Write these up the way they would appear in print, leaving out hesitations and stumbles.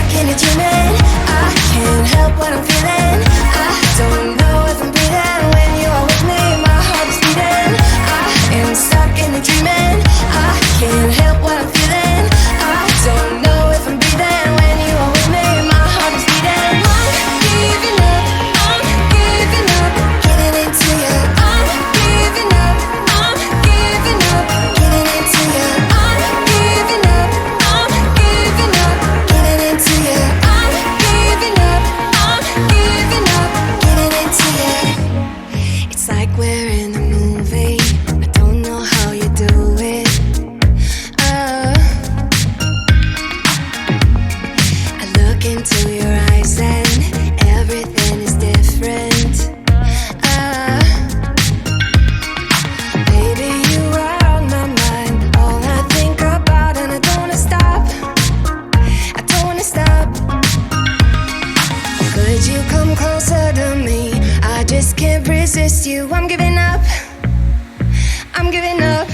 stuck in a dreaming. I can't help what I'm feeling. I don't know if I'm breathing when you are with me. My heart is beating. I am stuck in a dreaming. I can't help what I'm feeling. I don't know if I'm breathing when you are with me. My heart is beating. I'm giving up. I'm giving up. Getting into you. I'm giving up. I'm giving up. Getting into you. I'm giving up. I'm giving up. Getting into you. I'm giving up. I'm giving up. Getting into you. It's like we're in a movie. I don't know how you do it. I look into your eyes and everything is different. Baby, you are on my mind. All I think about, and I don't wanna stop. I don't wanna stop. Could you come closer to me? I just can't resist you. I'm giving up. I'm giving up.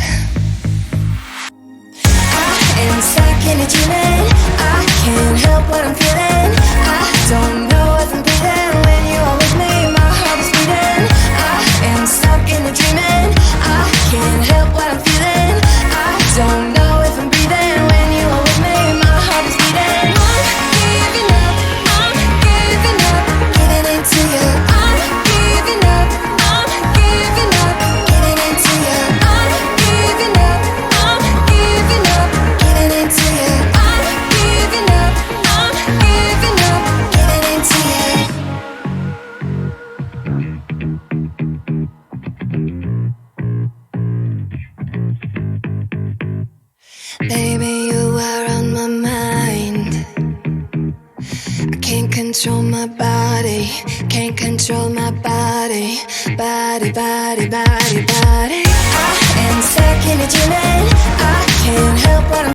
I am stuck in a dreaming. I can't help what I'm feeling. I don't know if I'm breathing when you are with me. My heart is beating. I am stuck in a dreaming. I can't help what I'm feeling. I don't know if I'm breathing when you are with me. My heart is beating. I'm giving up. I'm giving up. Getting into you. I'm giving up. I'm giving up. Getting into you. I'm giving up. I'm giving up. Getting into you. I'm giving up. I'm giving up. Getting into you. Baby, you are on my mind. I can't control my body. Can't control my body. Body, body, body, body. I am stuck in a dreaming. I can't help what I'm